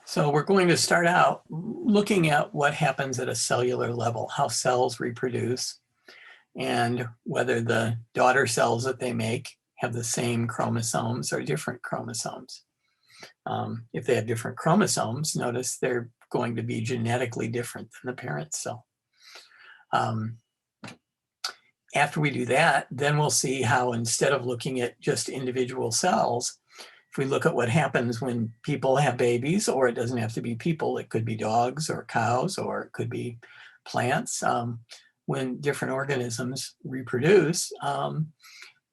So we're going to start out looking at what happens at a cellular level, how cells reproduce, and whether the daughter cells that they make have the same chromosomes or different chromosomes. If they have different chromosomes, notice they're going to be genetically different than the parent cell. After we do that, then we'll see how, instead of looking at just individual cells, if we look at what happens when people have babies, or it doesn't have to be people, it could be dogs or cows, or it could be plants. When different organisms reproduce,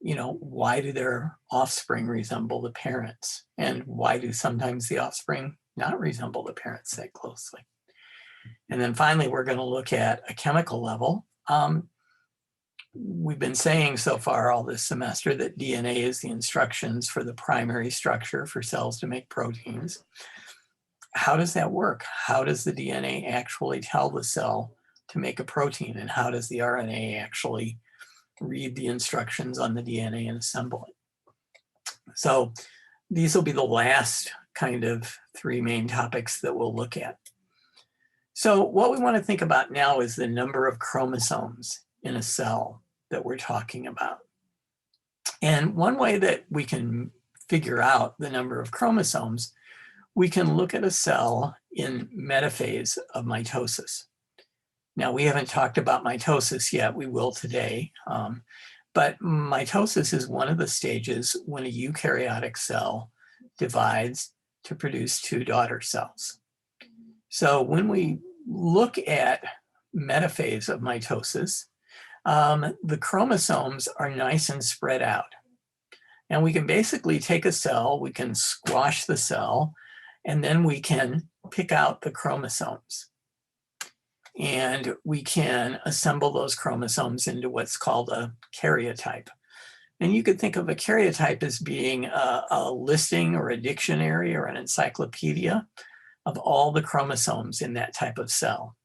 why do their offspring resemble the parents? And why do sometimes the offspring not resemble the parents that closely? And then finally, we're going to look at a chemical level. We've been saying so far all this semester that DNA is the instructions for the primary structure for cells to make proteins. How does that work? How does the DNA actually tell the cell to make a protein? And how does the RNA actually read the instructions on the DNA and assemble it? So these will be the last kind of three main topics that we'll look at. So what we want to think about now is the number of chromosomes in a cell that we're talking about. And one way that we can figure out the number of chromosomes, we can look at a cell in metaphase of mitosis. Now, we haven't talked about mitosis yet. We will today. But mitosis is one of the stages when a eukaryotic cell divides to produce two daughter cells. So when we look at metaphase of mitosis, the chromosomes are nice and spread out. And we can basically take a cell, we can squash the cell, and then we can pick out the chromosomes. And we can assemble those chromosomes into what's called a karyotype. And you could think of a karyotype as being a listing or a dictionary or an encyclopedia of all the chromosomes in that type of cell.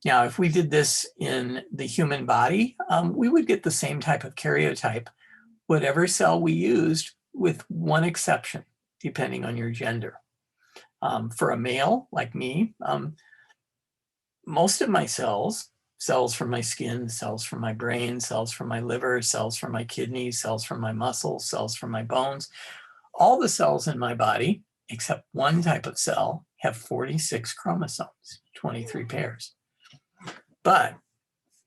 Now, if we did this in the human body, we would get the same type of karyotype, whatever cell we used, with one exception, depending on your gender. For a male like me, most of my cells from my skin, cells from my brain, cells from my liver, cells from my kidneys, cells from my muscles, cells from my bones, all the cells in my body, except one type of cell, have 46 chromosomes, 23 pairs. But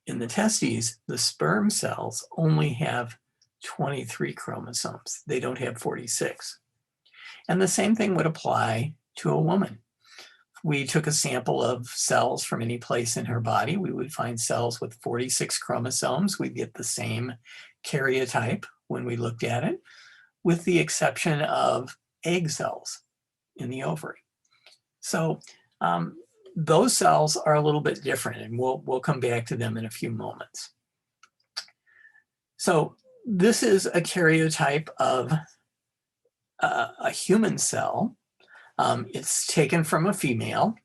in the testes, the sperm cells only have 23 chromosomes. They don't have 46. And the same thing would apply to a woman. If we took a sample of cells from any place in her body, we would find cells with 46 chromosomes. We'd get the same karyotype when we looked at it, with the exception of egg cells in the ovary. So those cells are a little bit different, and we'll come back to them in a few moments. So this is a karyotype of a human cell. It's taken from a female,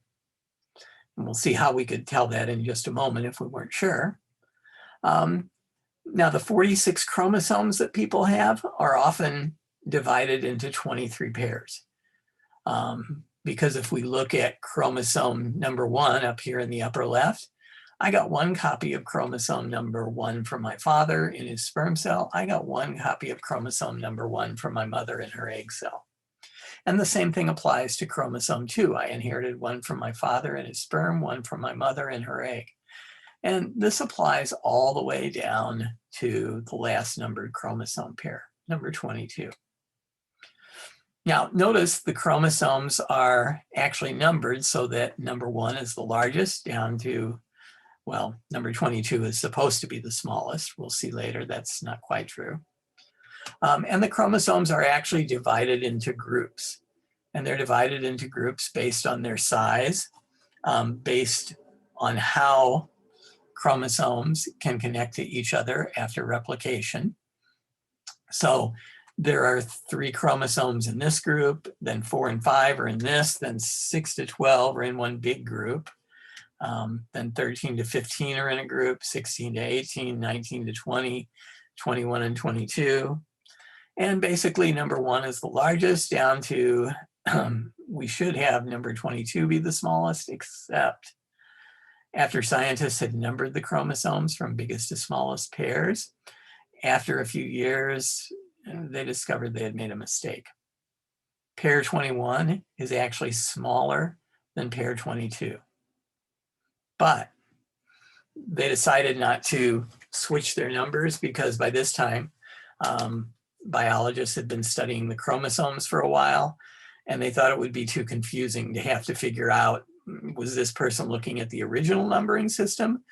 and we'll see how we could tell that in just a moment if we weren't sure. Now, the 46 chromosomes that people have are often divided into 23 pairs. Because if we look at chromosome number 1 up here in the upper left, I got one copy of chromosome number 1 from my father in his sperm cell. I got one copy of chromosome number 1 from my mother in her egg cell. And the same thing applies to chromosome 2. I inherited one from my father in his sperm, one from my mother in her egg. And this applies all the way down to the last numbered chromosome pair, number 22. Now, notice the chromosomes are actually numbered so that number 1 is the largest down to, well, number 22 is supposed to be the smallest. We'll see later that's not quite true. And the chromosomes are actually divided into groups. And they're divided into groups based on their size, based on how chromosomes can connect to each other after replication. So there are 3 chromosomes in this group, then 4 and 5 are in this, then 6 to 12 are in one big group, then 13 to 15 are in a group, 16 to 18, 19 to 20, 21 and 22. And basically number 1 is the largest down to we should have number 22 be the smallest, except after scientists had numbered the chromosomes from biggest to smallest pairs, after a few years, they discovered they had made a mistake. Pair 21 is actually smaller than pair 22. But they decided not to switch their numbers because by this time, biologists had been studying the chromosomes for a while, and they thought it would be too confusing to have to figure out, was this person looking at the original numbering system,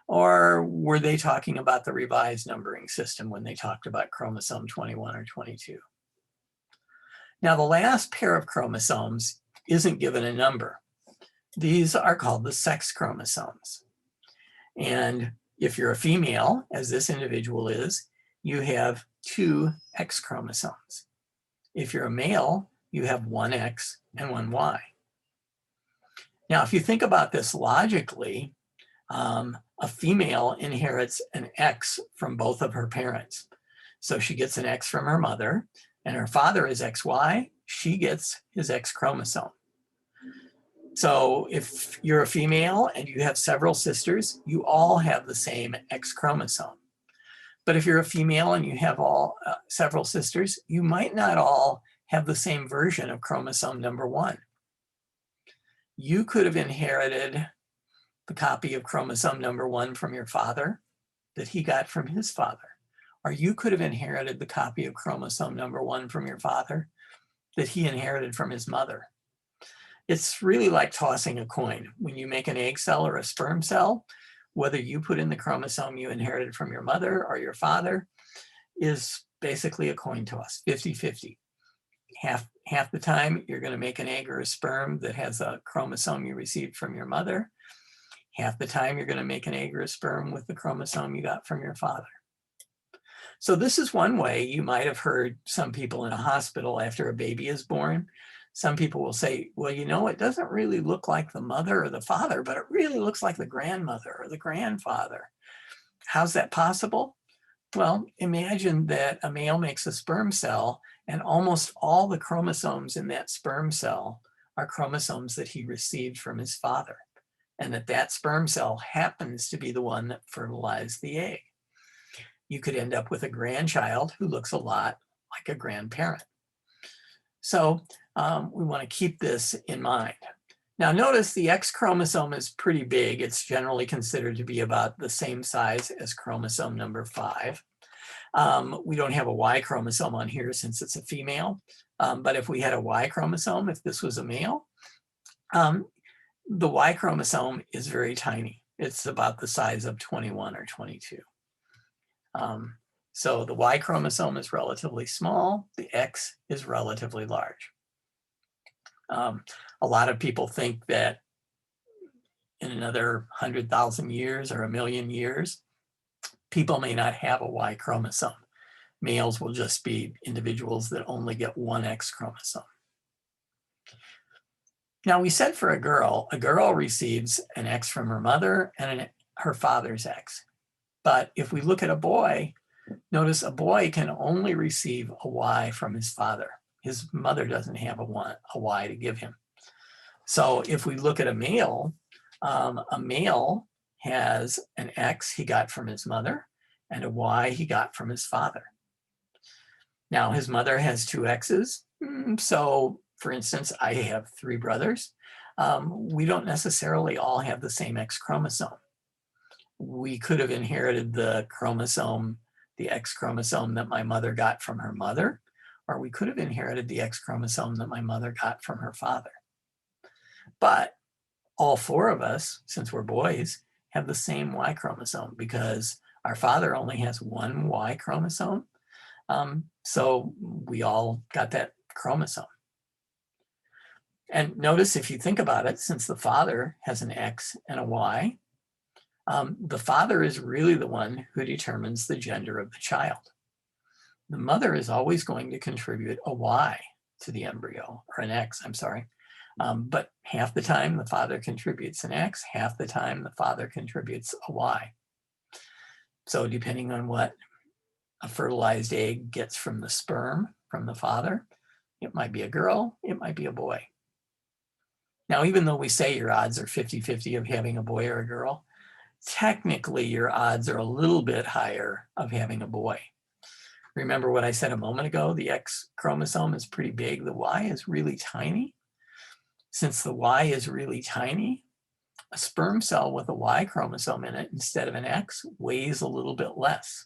or were they talking about the revised numbering system when they talked about chromosome 21 or 22? Now, the last pair of chromosomes isn't given a number. These are called the sex chromosomes. And if you're a female, as this individual is, you have 2 X chromosomes. If you're a male, you have 1 X and 1 Y. Now, if you think about this logically, a female inherits an X from both of her parents. So she gets an X from her mother, and her father is XY, she gets his X chromosome. So if you're a female and you have several sisters, you all have the same X chromosome. But if you're a female and you have several sisters, you might not all have the same version of chromosome number 1. You could have inherited the copy of chromosome number 1 from your father that he got from his father. Or you could have inherited the copy of chromosome number 1 from your father that he inherited from his mother. It's really like tossing a coin. When you make an egg cell or a sperm cell, whether you put in the chromosome you inherited from your mother or your father is basically a coin toss, 50-50. Half the time you're going to make an egg or a sperm that has a chromosome you received from your mother. Half the time you're going to make an egg or a sperm with the chromosome you got from your father. So this is one way you might have heard some people in a hospital after a baby is born. Some people will say, well, you know, it doesn't really look like the mother or the father, but it really looks like the grandmother or the grandfather. How's that possible? Well, imagine that a male makes a sperm cell and almost all the chromosomes in that sperm cell are chromosomes that he received from his father, and that sperm cell happens to be the one that fertilized the egg. You could end up with a grandchild who looks a lot like a grandparent. So we want to keep this in mind. Now notice the X chromosome is pretty big. It's generally considered to be about the same size as chromosome number 5. We don't have a Y chromosome on here since it's a female. But if we had a Y chromosome, if this was a male, the Y chromosome is very tiny. It's about the size of 21 or 22. So the Y chromosome is relatively small, the X is relatively large. A lot of people think that in another 100,000 years or 1,000,000 years, people may not have a Y chromosome. Males will just be individuals that only get 1 X chromosome. Now we said for a girl receives an X from her mother and her father's X. But if we look at a boy, notice a boy can only receive a Y from his father. His mother doesn't have a Y to give him. So if we look at a male has an X he got from his mother and a Y he got from his father. Now his mother has 2 X's. So for instance, I have 3 brothers. We don't necessarily all have the same X chromosome. We could have inherited the X chromosome that my mother got from her mother, or we could have inherited the X chromosome that my mother got from her father. But all 4 of us, since we're boys, have the same Y chromosome because our father only has 1 Y chromosome. So we all got that chromosome. And notice if you think about it, since the father has an X and a Y, the father is really the one who determines the gender of the child. The mother is always going to contribute a Y to the embryo, or an X, I'm sorry. But half the time the father contributes an X, half the time the father contributes a Y. So depending on what a fertilized egg gets from the sperm from the father, It might be a girl, it might be a boy. Now, even though we say your odds are 50-50 of having a boy or a girl, technically your odds are a little bit higher of having a boy. Remember what I said a moment ago? The X chromosome is pretty big. The Y is really tiny. Since the Y is really tiny, a sperm cell with a Y chromosome in it instead of an X weighs a little bit less.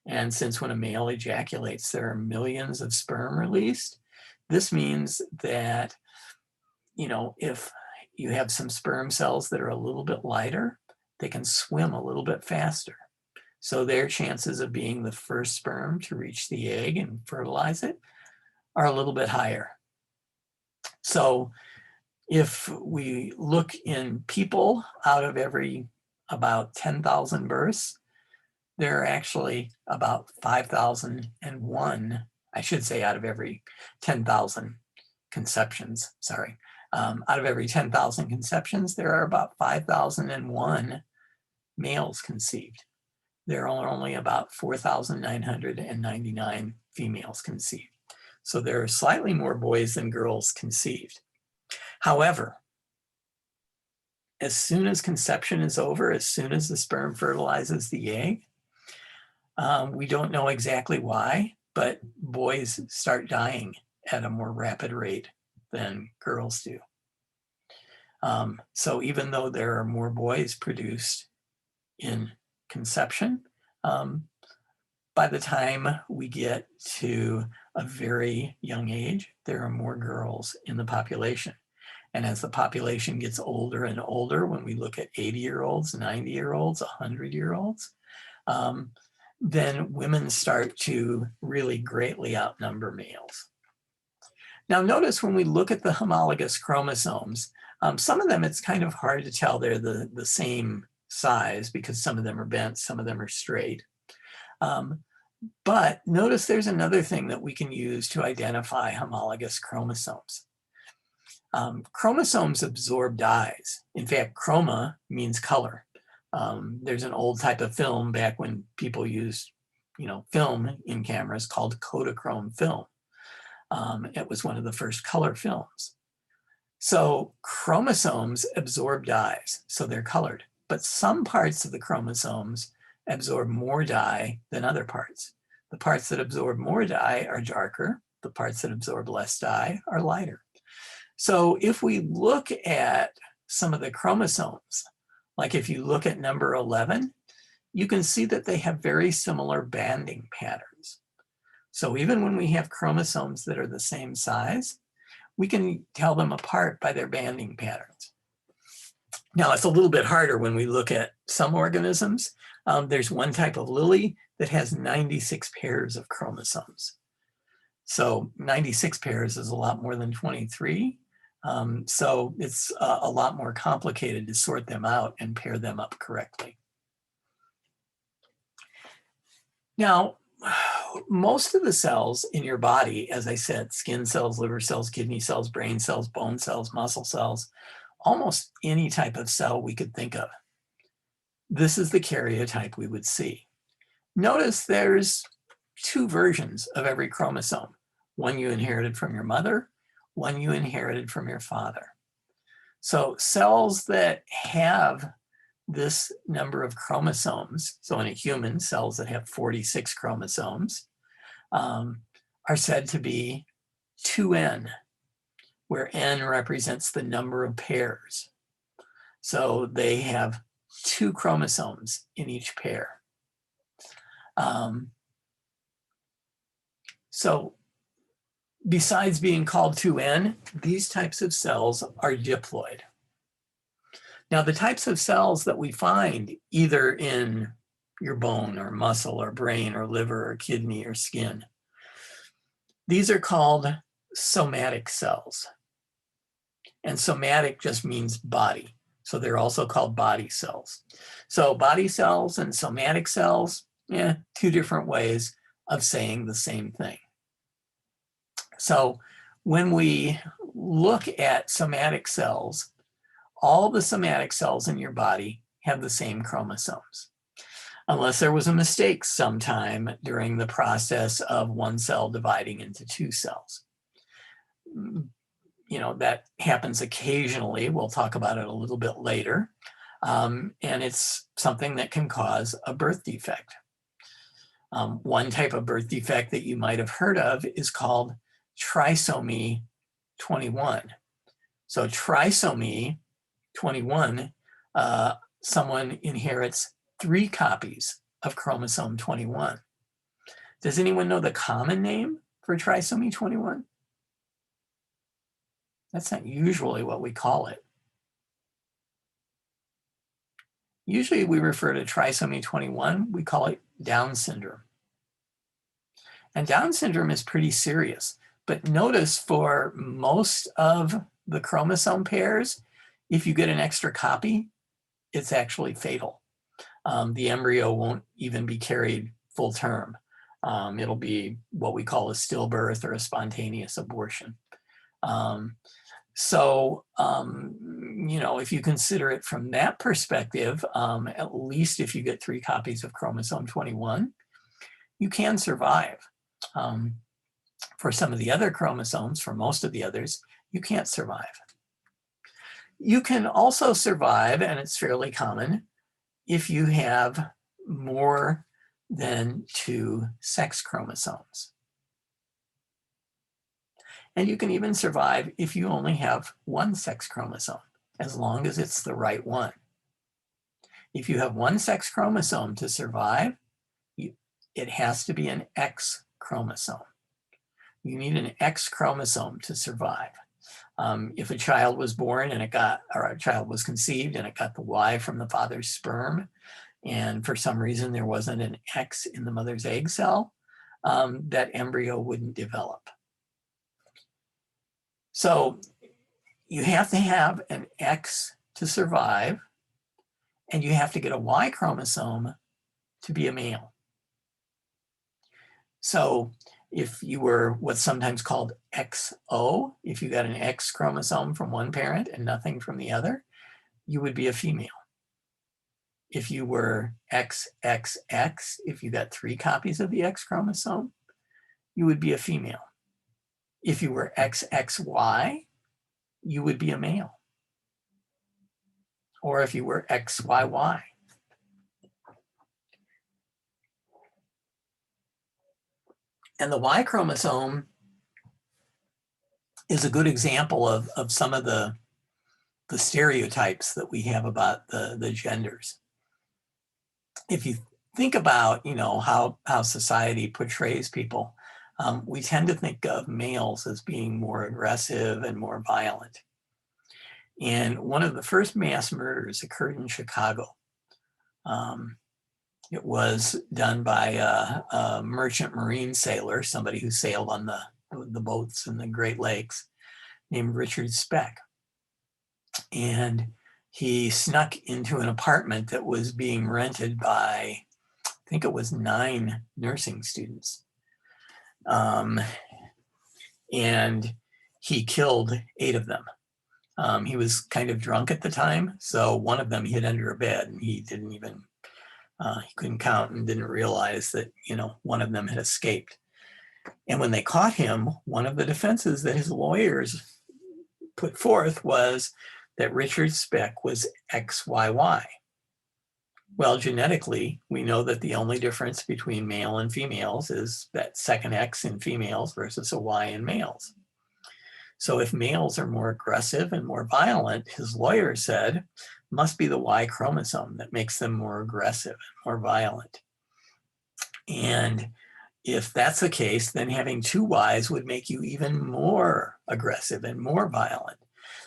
And since when a male ejaculates, there are millions of sperm released, this means that, if you have some sperm cells that are a little bit lighter, they can swim a little bit faster. So their chances of being the first sperm to reach the egg and fertilize it are a little bit higher. So if we look in people, out of every about 10,000 births, there are actually about 5,001, I should say out of every 10,000 conceptions, sorry. Out of every 10,000 conceptions, there are about 5,001 males conceived. There are only about 4,999 females conceived. So there are slightly more boys than girls conceived. However, as soon as conception is over, as soon as the sperm fertilizes the egg, we don't know exactly why, but boys start dying at a more rapid rate than girls do. So even though there are more boys produced in conception, by the time we get to a very young age, there are more girls in the population. And as the population gets older and older, when we look at 80-year-olds, 90-year-olds, 100-year-olds, then women start to really greatly outnumber males. Now notice when we look at the homologous chromosomes, some of them it's kind of hard to tell they're the same size because some of them are bent, some of them are straight. But notice there's another thing that we can use to identify homologous chromosomes. Chromosomes absorb dyes. In fact, chroma means color. There's an old type of film back when people used, film in cameras called Kodachrome film. It was one of the first color films. So chromosomes absorb dyes, so they're colored. But some parts of the chromosomes absorb more dye than other parts. The parts that absorb more dye are darker. The parts that absorb less dye are lighter. So if we look at some of the chromosomes, like if you look at number 11, you can see that they have very similar banding patterns. So even when we have chromosomes that are the same size, we can tell them apart by their banding patterns. Now, it's a little bit harder when we look at some organisms. There's one type of lily that has 96 pairs of chromosomes. So 96 pairs is a lot more than 23. So it's a lot more complicated to sort them out and pair them up correctly. Now, most of the cells in your body, as I said, skin cells, liver cells, kidney cells, brain cells, bone cells, muscle cells, almost any type of cell we could think of. This is the karyotype we would see. Notice there's two versions of every chromosome. One you inherited from your mother, one you inherited from your father. So cells that have this number of chromosomes, so in a human, cells that have 46 chromosomes, are said to be 2N, where N represents the number of pairs. So they have 2 chromosomes in each pair. So besides being called 2N, these types of cells are diploid. Now, the types of cells that we find either in your bone or muscle or brain or liver or kidney or skin, these are called somatic cells. And somatic just means body. So they're also called body cells. So body cells and somatic cells, two different ways of saying the same thing. So when we look at somatic cells, all the somatic cells in your body have the same chromosomes. unless there was a mistake sometime during the process of one cell dividing into two cells. You know, that happens occasionally. We'll talk about it a little bit later. And it's something that can cause a birth defect. One type of birth defect that you might have heard of is called trisomy 21. So trisomy 21, someone inherits 3 copies of chromosome 21. Does anyone know the common name for trisomy 21? That's not usually what we call it. Usually we refer to trisomy 21, we call it Down syndrome. And Down syndrome is pretty serious, but notice for most of the chromosome pairs, if you get an extra copy, it's actually fatal. The embryo won't even be carried full term. It'll be what we call a stillbirth or a spontaneous abortion. You know, if you consider it from that perspective, at least if you get 3 copies of chromosome 21, you can survive. For some of the other chromosomes, for most of the others, you can't survive. You can also survive, and it's fairly common, if you have more than 2 sex chromosomes. And you can even survive if you only have 1 sex chromosome, as long as it's the right one. If you have 1 sex chromosome to survive, it has to be an X chromosome. You need an X chromosome to survive. If a child was born and a child was conceived and it got the Y from the father's sperm, and for some reason there wasn't an X in the mother's egg cell, that embryo wouldn't develop. So you have to have an X to survive, and you have to get a Y chromosome to be a male. So if you were what's sometimes called XO, if you got an X chromosome from one parent and nothing from the other, you would be a female. If you were XXX, if you got 3 copies of the X chromosome, you would be a female. If you were XXY, you would be a male. Or if you were XYY. And the Y chromosome is a good example of some of the stereotypes that we have about the genders. If you think about, you know, how society portrays people, we tend to think of males as being more aggressive and more violent. And one of the first mass murders occurred in Chicago. It was done by a merchant marine sailor, somebody who sailed on the boats in the Great Lakes, named Richard Speck. And he snuck into an apartment that was being rented by, I think it was 9 nursing students. And he killed 8 of them. He was kind of drunk at the time, so one of them hid under a bed, and he didn't even, he couldn't count and didn't realize that, you know, one of them had escaped. And when they caught him, one of the defenses that his lawyers put forth was that Richard Speck was XYY. Well, genetically, we know that the only difference between male and females is that second X in females versus a Y in males. So if males are more aggressive and more violent, his lawyer said, must be the Y chromosome that makes them more aggressive and more violent. And if that's the case, then having 2 Ys would make you even more aggressive and more violent.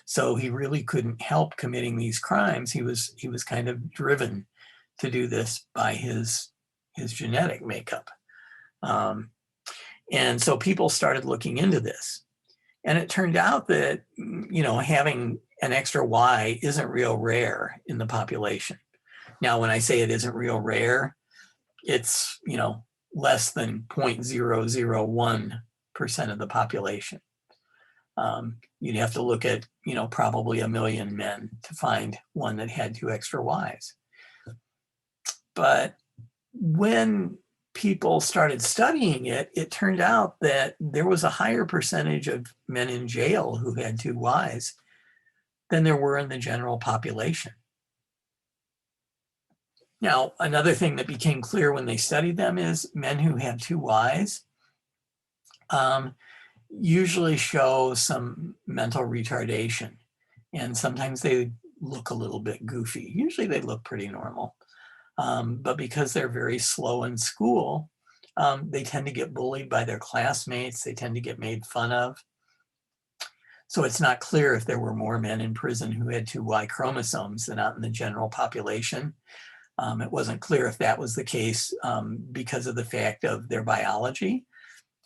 So he really couldn't help committing these crimes. He was kind of driven to do this by his genetic makeup. And so people started looking into this. And it turned out that, you know, having an extra Y isn't real rare in the population. Now, when I say it isn't real rare, it's, you know, less than 0.001% of the population. You'd have to look at, you know, probably 1 million men to find one that had 2 extra Ys. But when people started studying it, it turned out that there was a higher percentage of men in jail who had two Ys than there were in the general population. Now, another thing that became clear when they studied them is men who have two Ys usually show some mental retardation, and sometimes they look a little bit goofy. Usually they look pretty normal. But because they're very slow in school, they tend to get bullied by their classmates. They tend to get made fun of. So it's not clear if there were more men in prison who had two Y chromosomes than out in the general population. It wasn't clear if that was the case because of the fact of their biology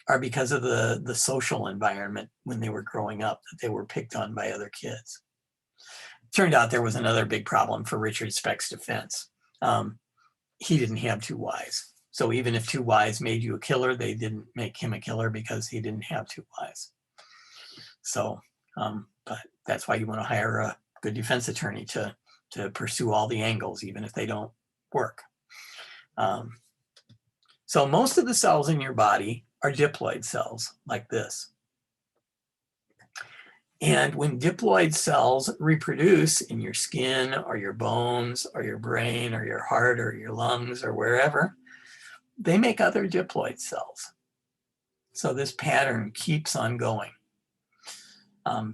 or because of the social environment when they were growing up, that they were picked on by other kids. It turned out there was another big problem for Richard Speck's defense. He didn't have two Ys. So even if two Ys made you a killer, they didn't make him a killer because he didn't have two Ys. So, but that's why you want to hire a good defense attorney to pursue all the angles, even if they don't work. So most of the cells in your body are diploid cells like this. And when diploid cells reproduce in your skin or your bones or your brain or your heart or your lungs or wherever, they make other diploid cells. So this pattern keeps on going.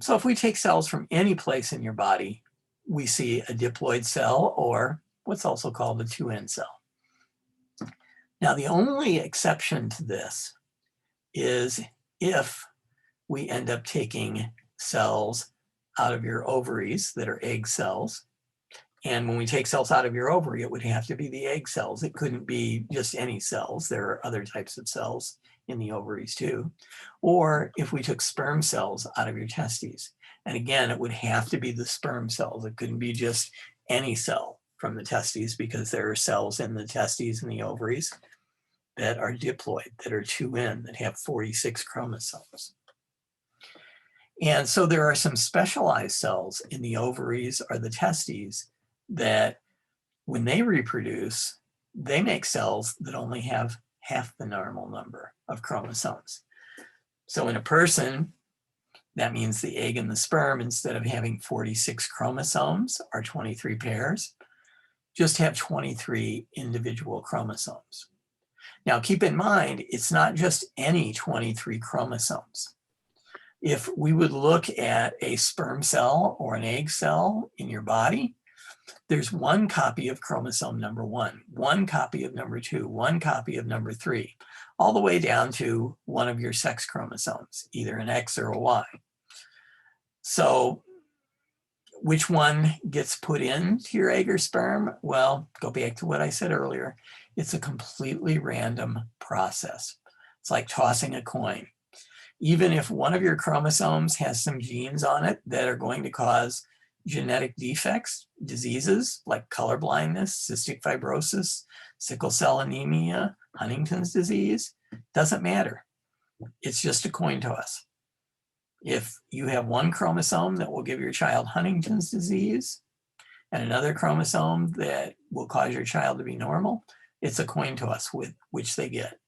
So if we take cells from any place in your body, we see a diploid cell, or what's also called a 2N cell. Now, the only exception to this is if we end up taking cells out of your ovaries that are egg cells. And when we take cells out of your ovary, it would have to be the egg cells. It couldn't be just any cells. There are other types of cells in the ovaries too. Or if we took sperm cells out of your testes. And again, it would have to be the sperm cells. It couldn't be just any cell from the testes, because there are cells in the testes and the ovaries that are diploid, that are 2N, that have 46 chromosomes. And so there are some specialized cells in the ovaries or the testes that when they reproduce, they make cells that only have half the normal number of chromosomes. So in a person, that means the egg and the sperm, instead of having 46 chromosomes or 23 pairs, just have 23 individual chromosomes. Now keep in mind, it's not just any 23 chromosomes. If we would look at a sperm cell or an egg cell in your body, there's one copy of chromosome number 1, one copy of number 2, one copy of number 3, all the way down to one of your sex chromosomes, either an X or a Y. So which one gets put into your egg or sperm? Well, go back to what I said earlier. It's a completely random process. It's like tossing a coin. Even if one of your chromosomes has some genes on it that are going to cause genetic defects, diseases like color blindness, cystic fibrosis, sickle cell anemia, Huntington's disease, doesn't matter. It's just a coin toss. If you have one chromosome that will give your child Huntington's disease and another chromosome that will cause your child to be normal, it's a coin toss with which they get.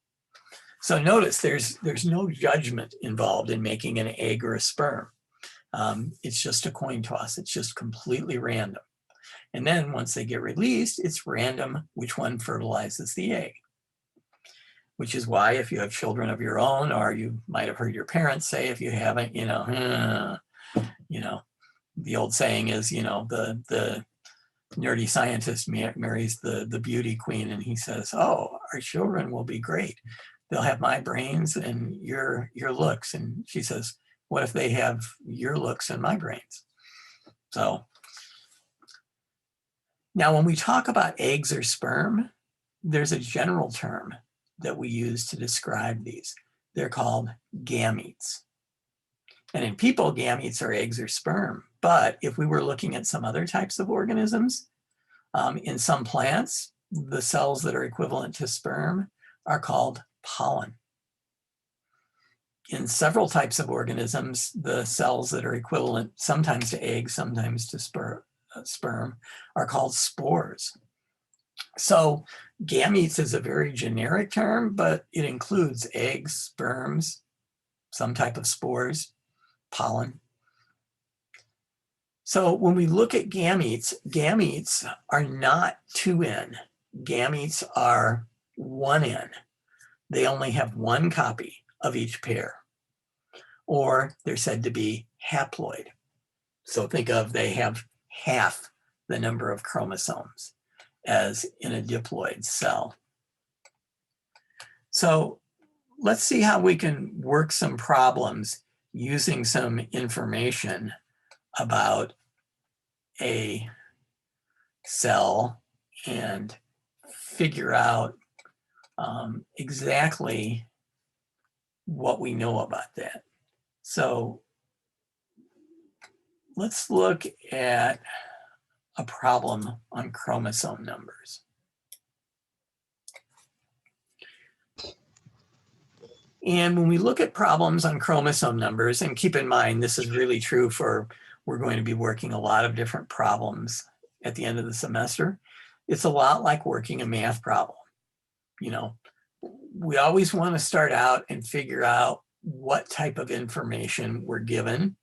So notice there's no judgment involved in making an egg or a sperm. It's just a coin toss. It's just completely random. And then once they get released, it's random which one fertilizes the egg. Which is why if you have children of your own, or you might have heard your parents say, if you haven't, the old saying is, the nerdy scientist marries the beauty queen, and he says, oh, our children will be great. They'll have my brains and your looks. And she says, what if they have your looks and my brains? So now when we talk about eggs or sperm, there's a general term that we use to describe these. They're called gametes. And in people, gametes are eggs or sperm. But if we were looking at some other types of organisms, in some plants, the cells that are equivalent to sperm are called pollen. In several types of organisms, the cells that are equivalent sometimes to eggs, sometimes to sperm, are called spores. So gametes is a very generic term, but it includes eggs, sperms, some type of spores, pollen. So when we look at gametes, gametes are not 2N. Gametes are 1N. They only have one copy of each pair, or they're said to be haploid. So think of they have half the number of chromosomes as in a diploid cell. So let's see how we can work some problems using some information about a cell and figure out exactly what we know about that. So let's look at a problem on chromosome numbers. And when we look at problems on chromosome numbers, and keep in mind, this is really true for, we're going to be working a lot of different problems at the end of the semester. It's a lot like working a math problem. You know, we always want to start out and figure out what type of information we're given.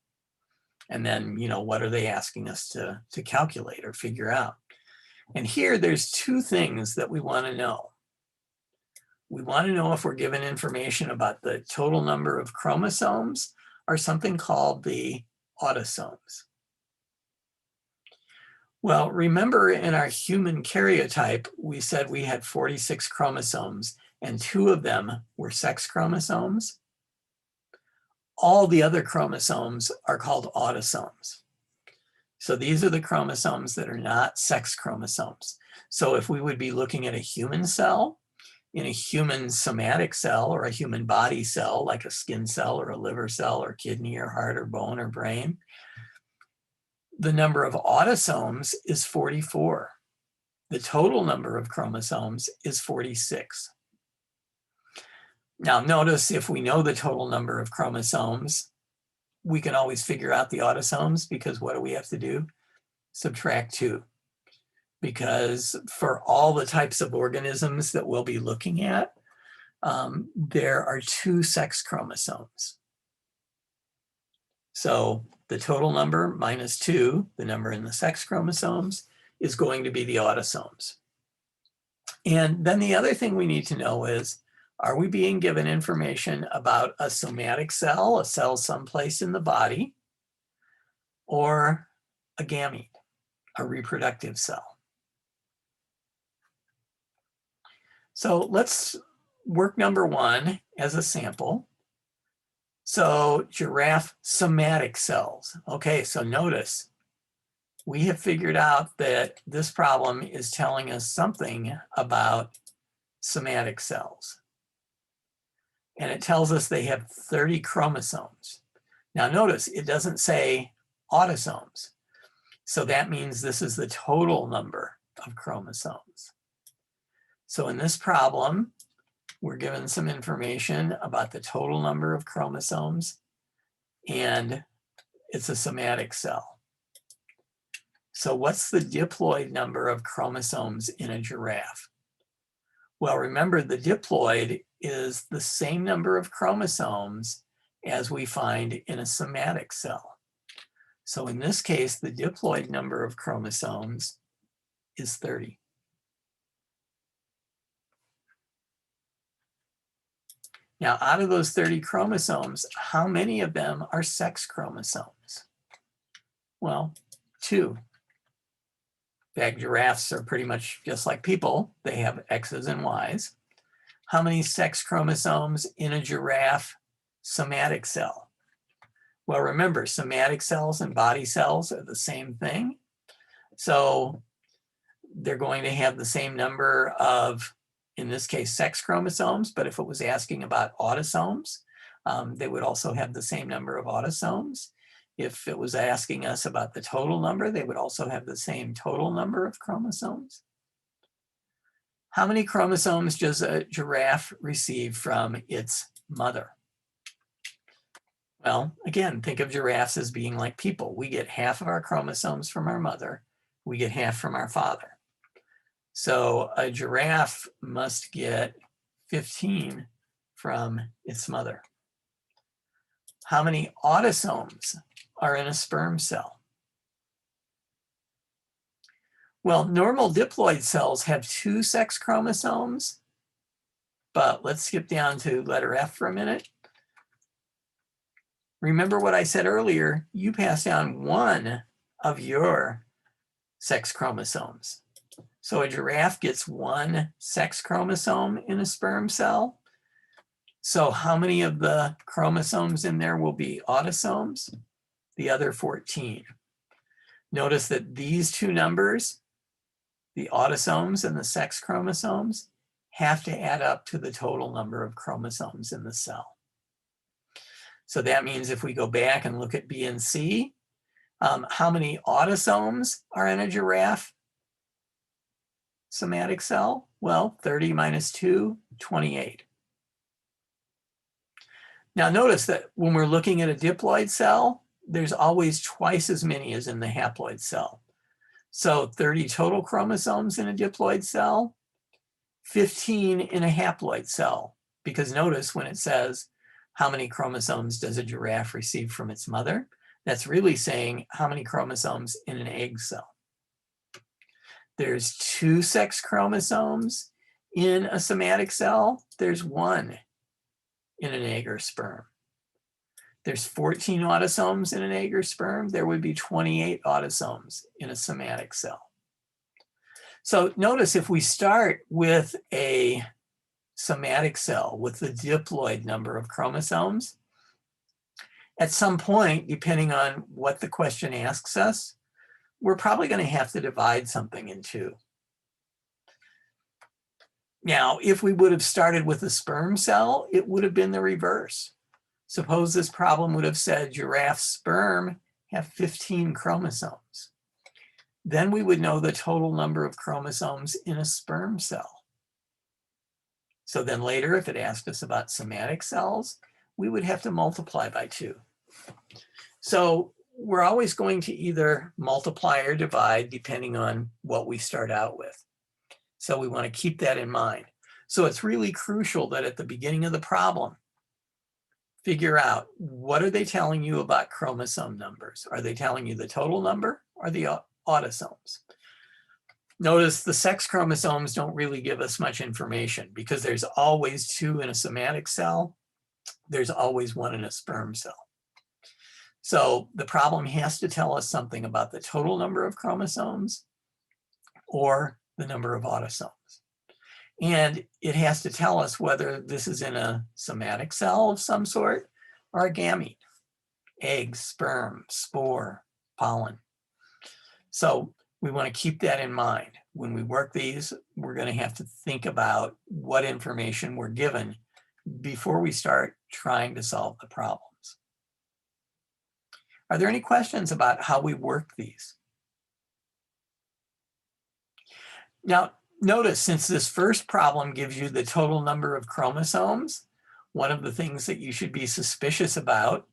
And then, you know, what are they asking us to calculate or figure out? And here there's two things that we want to know. We want to know if we're given information about the total number of chromosomes or something called the autosomes. Well, remember in our human karyotype, we said we had 46 chromosomes and 2 of them were sex chromosomes. All the other chromosomes are called autosomes. So these are the chromosomes that are not sex chromosomes. So if we would be looking at a human cell, in a human somatic cell or a human body cell, like a skin cell or a liver cell or kidney or heart or bone or brain, the number of autosomes is 44. The total number of chromosomes is 46. Now notice if we know the total number of chromosomes, we can always figure out the autosomes because what do we have to do? Subtract 2. Because for all the types of organisms that we'll be looking at, there are 2 sex chromosomes. So the total number minus 2, the number in the sex chromosomes, is going to be the autosomes. And then the other thing we need to know is, are we being given information about a somatic cell, a cell someplace in the body, or a gamete, a reproductive cell? So let's work number 1 as a sample. So giraffe somatic cells. Okay, so notice we have figured out that this problem is telling us something about somatic cells. And it tells us they have 30 chromosomes. Now notice it doesn't say autosomes. So that means this is the total number of chromosomes. So in this problem, we're given some information about the total number of chromosomes, and it's a somatic cell. So what's the diploid number of chromosomes in a giraffe? Well, remember the diploid is the same number of chromosomes as we find in a somatic cell. So in this case, the diploid number of chromosomes is 30. Now, out of those 30 chromosomes, how many of them are sex chromosomes? Well, 2. In fact, giraffes are pretty much just like people. They have X's and Y's. How many sex chromosomes in a giraffe somatic cell? Well, remember, somatic cells and body cells are the same thing. So they're going to have the same number of, in this case, sex chromosomes, but if it was asking about autosomes, they would also have the same number of autosomes. If it was asking us about the total number, they would also have the same total number of chromosomes. How many chromosomes does a giraffe receive from its mother? Well, again, think of giraffes as being like people. We get half of our chromosomes from our mother. We get half from our father. So a giraffe must get 15 from its mother. How many autosomes are in a sperm cell? Well, normal diploid cells have 2 sex chromosomes, but let's skip down to letter F for a minute. Remember what I said earlier, you pass down 1 of your sex chromosomes. So a giraffe gets 1 sex chromosome in a sperm cell. So how many of the chromosomes in there will be autosomes? The other 14. Notice that these 2 numbers, the autosomes and the sex chromosomes, have to add up to the total number of chromosomes in the cell. So that means if we go back and look at B and C, how many autosomes are in a giraffe somatic cell? Well, 30 minus 2, 28. Now notice that when we're looking at a diploid cell, there's always twice as many as in the haploid cell. So 30 total chromosomes in a diploid cell, 15 in a haploid cell. Because notice when it says, how many chromosomes does a giraffe receive from its mother? That's really saying how many chromosomes in an egg cell. There's 2 sex chromosomes in a somatic cell. There's 1 in an egg or sperm. There's 14 autosomes in an egg or sperm. There would be 28 autosomes in a somatic cell. So notice if we start with a somatic cell with the diploid number of chromosomes, at some point, depending on what the question asks us, we're probably going to have to divide something in 2. Now, if we would have started with a sperm cell, it would have been the reverse. Suppose this problem would have said giraffe sperm have 15 chromosomes. Then we would know the total number of chromosomes in a sperm cell. So then later, if it asked us about somatic cells, we would have to multiply by 2. So we're always going to either multiply or divide depending on what we start out with. So we want to keep that in mind. So it's really crucial that at the beginning of the problem, figure out what are they telling you about chromosome numbers? Are they telling you the total number or the autosomes? Notice the sex chromosomes don't really give us much information because there's always 2 in a somatic cell. There's always 1 in a sperm cell. So the problem has to tell us something about the total number of chromosomes or the number of autosomes. And it has to tell us whether this is in a somatic cell of some sort or a gamete, egg, sperm, spore, pollen. So we want to keep that in mind. When we work these, we're going to have to think about what information we're given before we start trying to solve the problems. Are there any questions about how we work these? Now, notice since this first problem gives you the total number of chromosomes, one of the things that you should be suspicious about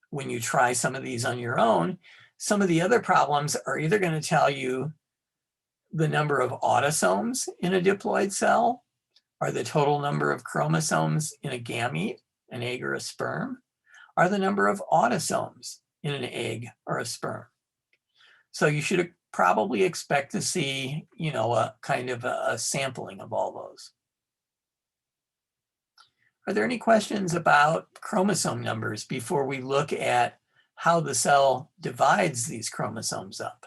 when you try some of these on your own, some of the other problems are either going to tell you the number of autosomes in a diploid cell or the total number of chromosomes in a gamete, an egg or a sperm, or the number of autosomes in an egg or a sperm. So you should probably expect to see, a kind of a sampling of all those. Are there any questions about chromosome numbers before we look at how the cell divides these chromosomes up?